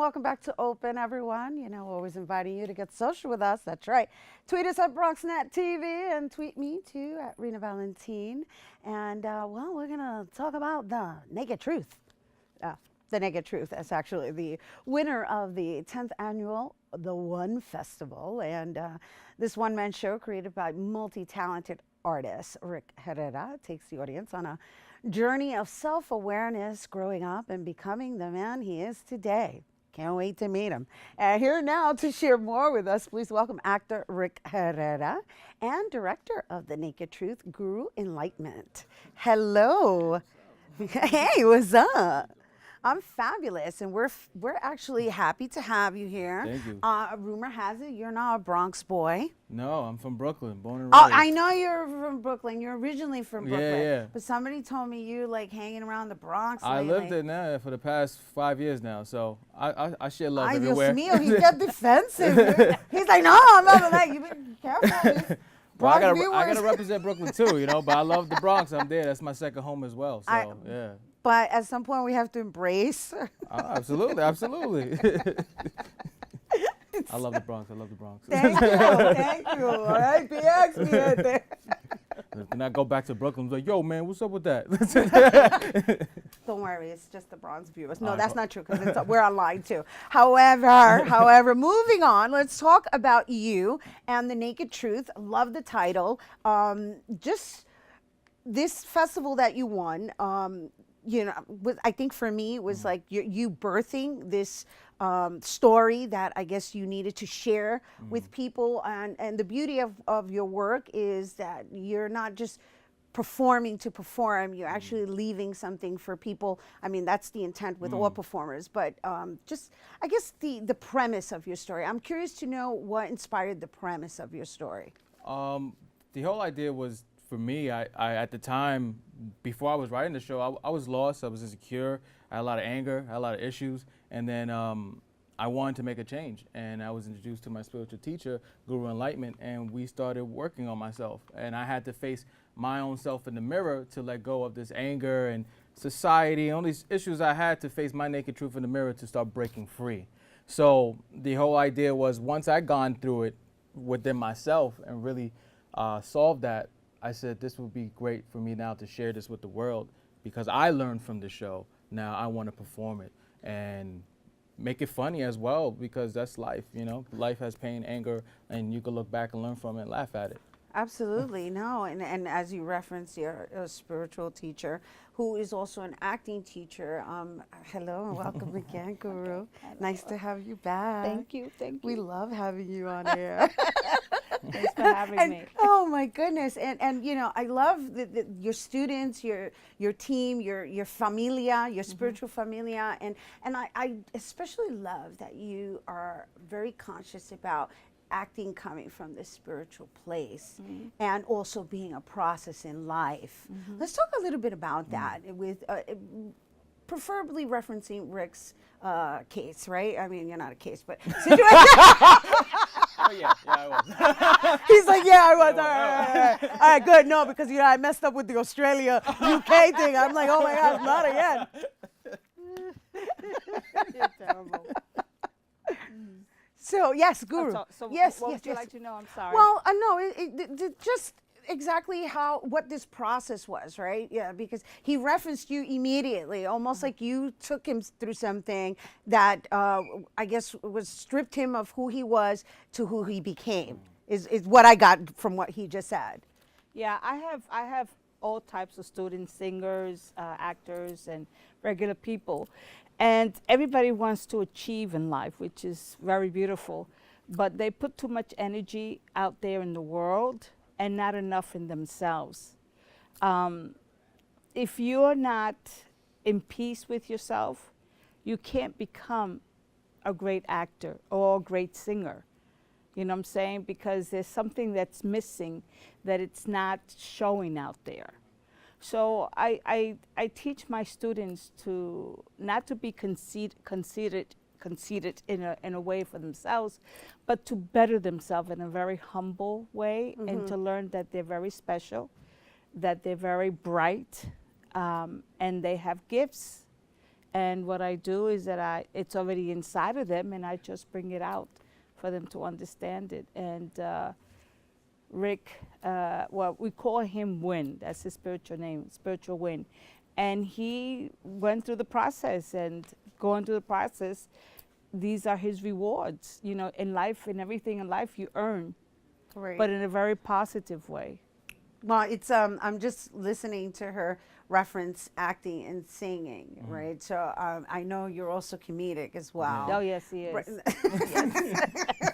welcome back to Open, everyone. You know, always inviting you to get social with us. That's right. Tweet us at BronxNet TV and tweet me too at Rhina Valentine. And well, we're gonna talk about the naked truth. The Naked Truth is actually the winner of the 10th annual The One Festival. And this one-man show created by multi-talented artist Rick Herrera takes the audience on a journey of self-awareness, growing up and becoming the man he is today. Can't wait to meet him. And here now to share more with us, please welcome actor Rick Herrera and director of The Naked Truth, Guru Enlightenment. Hello. Hey, what's up? I'm fabulous, and we're actually happy to have you here. Thank you. Rumor has it you're not a Bronx boy. No, I'm from Brooklyn, born and Oh, raised. I know you're from Brooklyn. You're originally from Brooklyn. Yeah. But somebody told me you like hanging around the Bronx I lately. lived there now for the past 5 years now, so I share love Ay, everywhere. Dios mío, he got defensive. He's like, no, I'm not like, you be careful. These Well, I Bronx gotta viewers. represent Brooklyn too, you know. But I love the Bronx. I'm there. That's my second home as well. So yeah. But at some point we have to embrace. Absolutely. I love the Bronx. I love the Bronx. Thank you. All right, PX, me right there. Then I go back to Brooklyn. I'm like, yo, man, what's up with that? Don't worry, it's just the Bronx viewers. All No, right, that's cool. not true because we're online too. However, moving on, let's talk about you and The Naked Truth. Love the title. Just this festival that you won, you know, I think for me it was like you birthing this story that I guess you needed to share with people. And the beauty of your work is that you're not just performing to perform, you're actually leaving something for people. I mean, that's the intent with all performers, but just, I guess, the premise of your story. I'm curious to know what inspired the premise of your story. The whole idea was, for me, I at the time, before I was writing the show, I was lost, I was insecure, I had a lot of anger, I had a lot of issues, and then I wanted to make a change, and I was introduced to my spiritual teacher, Guru Enlightenment, and we started working on myself, and I had to face my own self in the mirror to let go of this anger and society and all these issues. I had to face my naked truth in the mirror to start breaking free. So the whole idea was, once I'd gone through it within myself and really solved that, I said this would be great for me now to share this with the world, because I learned from the show. Now I want to perform it and make it funny as well, because that's life, you know. Life has pain, anger, and you can look back and learn from it and laugh at it. Absolutely, no, and as you referenced, you're a spiritual teacher who is also an acting teacher. Hello and welcome again, Guru. Nice to have you back. Thank you. We love having you on air. Thanks for having me. Oh my goodness, and you know, I love your students, your team, your familia, your spiritual familia, and I especially love that you are very conscious about acting coming from this spiritual place and also being a process in life. Let's talk a little bit about that with preferably referencing Rick's case, right? I mean, you're not a case, but situation. Oh yeah, I was. He's like, yeah, I was. All right, good. No, because you know I messed up with the Australia UK thing. I'm like, oh my God, not again. You're terrible. So yes, Guru. So yes, what yes, would you yes. like to know? I'm sorry. Well, no, just exactly what this process was, right? Yeah, because he referenced you immediately, almost like you took him through something that I guess was stripped him of who he was to who he became. Is what I got from what he just said. yeah, I have all types of students, singers, actors, and regular people. And everybody wants to achieve in life, which is very beautiful. But they put too much energy out there in the world and not enough in themselves. If you're not in peace with yourself, you can't become a great actor or a great singer. You know what I'm saying? Because there's something that's missing that it's not showing out there. So I teach my students to not to be conceited in a way for themselves, but to better themselves in a very humble way, and to learn that they're very special, that they're very bright, and they have gifts, And what I do is that it's already inside of them, and I just bring it out for them to understand it. And Rick, well, we call him Win. That's his spiritual name, Spiritual Win. And he went through the process, and going through the process, these are his rewards. You know, in life, in everything in life, you earn, Right. but in a very positive way. Well, it's I'm just listening to her reference acting and singing, right? So I know you're also comedic as well. Oh, yes, he is. Right.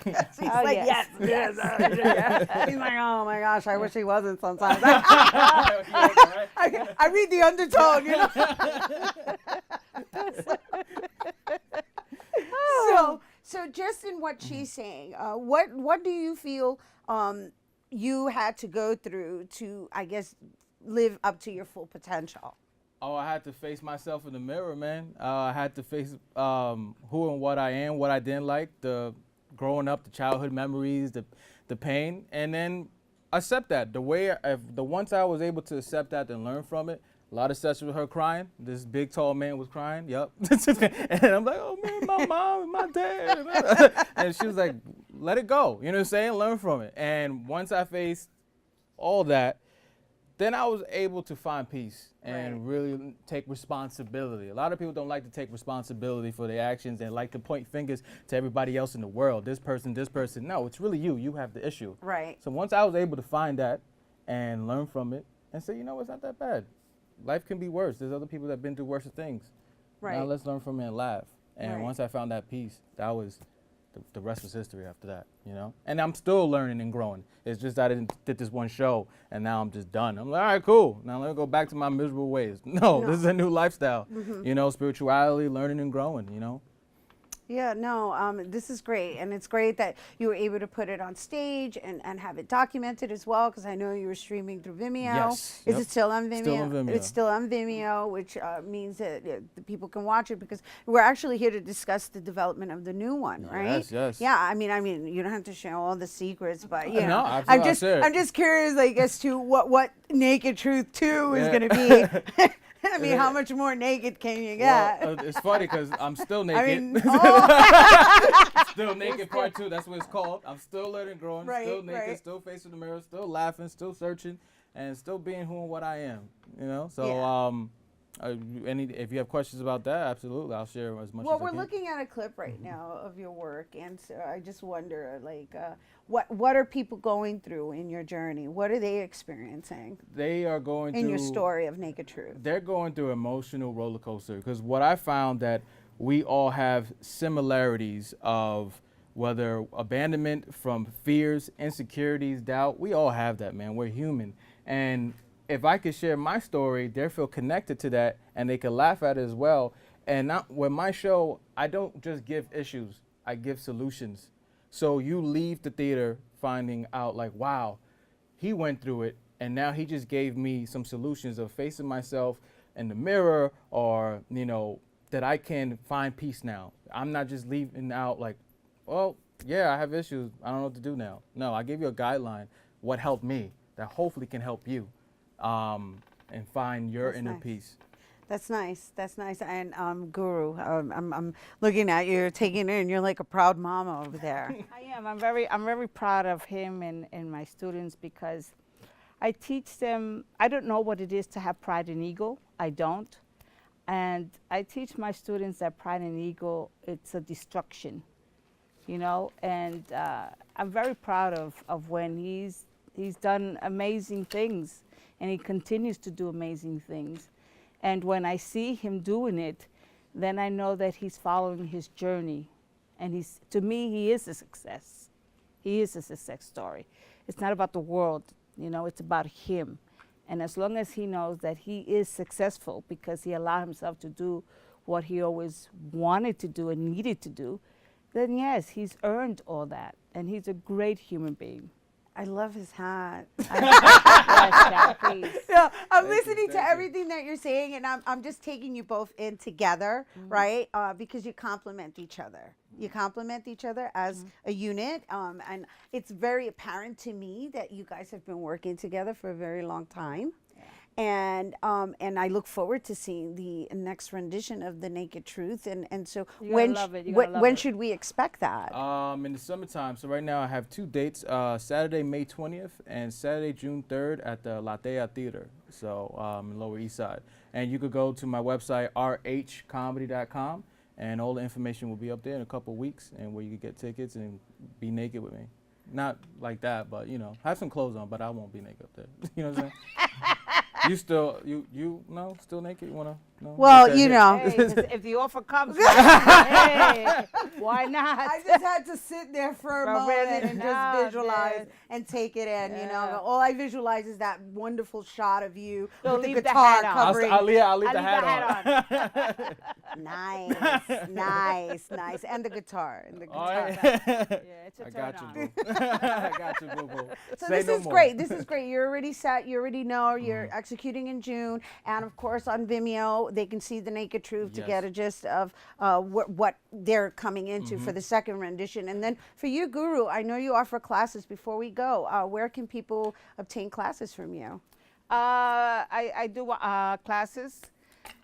Yes. She's Oh, like, yes, yes, yes. He's like, oh my gosh, I wish he wasn't sometimes. I read the undertone, you know. So just in what she's saying, what do you feel you had to go through to, I guess, live up to your full potential? Oh, I had to face myself in the mirror, man. I had to face who and what I am, what I didn't like, the growing up, the childhood memories, the pain, and then accept that. Once I was able to accept that and learn from it, a lot of sessions with her crying. This big, tall man was crying. Yep. And I'm like, oh man, my mom and my dad. And she was like, let it go. You know what I'm saying? Learn from it. And once I faced all that, then I was able to find peace and really take responsibility. A lot of people don't like to take responsibility for their actions and like to point fingers to everybody else in the world. This person, this person. No, it's really you. You have the issue. Right. So once I was able to find that and learn from it and say, you know, it's not that bad. Life can be worse. There's other people that have been through worse things. Right. Now let's learn from it and laugh. And Right. once I found that peace, that was the rest was history after that, you know? And I'm still learning and growing. It's just that I did this one show and now I'm just done. I'm like, all right, cool. Now let me go back to my miserable ways. No, this is a new lifestyle. You know, spirituality, learning and growing, you know? Yeah, no, this is great. And it's great that you were able to put it on stage and have it documented as well, because I know you were streaming through Vimeo. Yes, Is yep. it still on Vimeo? Still on Vimeo. It's still on Vimeo, which means that the people can watch it, because we're actually here to discuss the development of the new one, right? Yes, yes. Yeah, I mean, you don't have to share all the secrets, but you No, know, absolutely, I'm just curious, like, as to what Naked Truth 2 is going to be. I mean, how much more naked can you get? Well, it's funny because I'm still naked. I mean, Still naked part 2, that's what it's called. I'm still learning, growing, Right, still naked, right. still facing the mirror, still laughing, still searching, and still being who and what I am, you know? So, if you have questions about that, absolutely, I'll share as much Well, as I we're can. looking at a clip right now of your work, and so I just wonder, like, what are people going through in your journey? What are they experiencing They are going in through... your story of Naked Truth? They're going through emotional roller coaster, because what I found that we all have similarities of whether abandonment from fears, insecurities, doubt. We all have that, man. We're human. And if I could share my story, they feel connected to that and they can laugh at it as well. And not with my show, I don't just give issues, I give solutions. So you leave the theater finding out like, wow, he went through it and now he just gave me some solutions of facing myself in the mirror, or, you know, that I can find peace now. I'm not just leaving out like, well, yeah, I have issues, I don't know what to do now. No, I gave you a guideline, what helped me, that hopefully can help you, and find your That's inner nice. peace. That's nice. That's nice. And Guru, I'm looking at you, taking it, and you're like a proud mama over there. I am. I'm very proud of him and my students, because I teach them. I don't know what it is to have pride and ego. I don't. And I teach my students that pride and ego, it's a destruction, you know. And I'm very proud of when he's done amazing things, and he continues to do amazing things. And when I see him doing it, then I know that he's following his journey. And to me, he is a success. He is a success story. It's not about the world, you know, it's about him. And as long as he knows that he is successful because he allowed himself to do what he always wanted to do and needed to do, then yes, he's earned all that. And he's a great human being. I love his hat. Yes, Kat, please. Yeah, I'm Thank you, listening to thank you. everything that you're saying, and I'm just taking you both in together, right? Because you complement each other. You complement each other as a unit, and it's very apparent to me that you guys have been working together for a very long time. and I look forward to seeing the next rendition of The Naked Truth. And so You're when gonna love it. You're gonna love when it. should we expect that? In the summertime. So right now I have 2 dates: Saturday, May 20th, and Saturday, June 3rd, at the Latea Theater. So in Lower East Side. And you could go to my website rhcomedy.com, and all the information will be up there in a couple weeks, and where you can get tickets and be naked with me. Not like that, but have some clothes on, but I won't be naked up there. You know what I'm saying? You still still naked? You wanna? No? Well, Okay. you know. Hey, 'cause if the offer comes, hey, why not? I just had to sit there for a For a moment minute. and No, just visualize man. and take it in. You know, Yeah. all I visualize is that wonderful shot of you So with the leave the guitar hat on. covering. I'll leave I'll the leave hat on. Nice, and the guitar, Oh, guitar. Yeah, it's a I turn got on. you, boo. I got you, boo boo. So Say this no is more. great. This is great. You're already set. You already know you're Mm-hmm. executing in June, and of course on Vimeo they can see The Naked Truth to Yes. get a gist of what they're coming into Mm-hmm. for the second rendition. And then for you, Guru, I know you offer classes. Before we go, where can people obtain classes from you? I do classes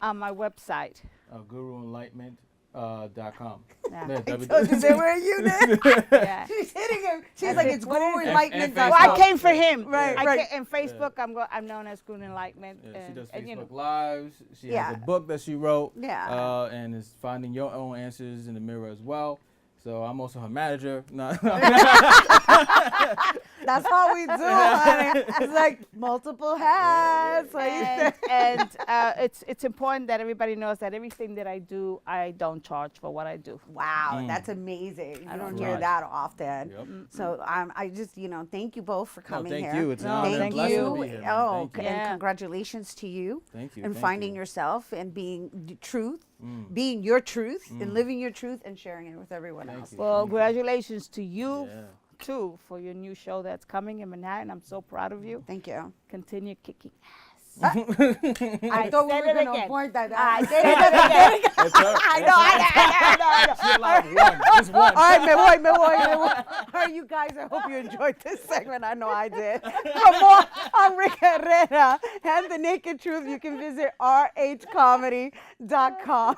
on my website. GuruEnlightenment.com. Yeah. Yeah, I told you they were a unit. Yeah. She's hitting him. She's And like, it- it's what is Guru it? Enlightenment. And Well, I Facebook. came for him. Right, I right. In Facebook, I'm known as Good Enlightenment. Yeah, she does and, Facebook Lives. She Yeah. has a book that she wrote. Yeah. And is finding your own answers in the mirror as well. So I'm also her manager. No. That's how we do, honey. It's like multiple hats. Like you said. and it's important that everybody knows that everything that I do, I don't charge for what I do. Wow, that's amazing. You I don't don't hear charge. that often. Yep. So I just, thank you both for coming thank here. you. It's an No, honor and thank blessing you. to be here. man. Oh, Thank you. and Yeah. congratulations to you. Thank you. And thank finding you. yourself and being the truth, being your truth, and living your truth and sharing it with everyone Thank else. you. Well, congratulations to you Yeah. too for your new show that's coming in Manhattan. I'm so proud of you. Thank you. Continue kicking. I thought we said were it going to again. avoid that. I said it again. It's her. I know. She allowed one. Just one. All right, me voy. All right, you guys, I hope you enjoyed this segment. I know I did. For more on Rick Herrera and The Naked Truth, you can visit rhcomedy.com.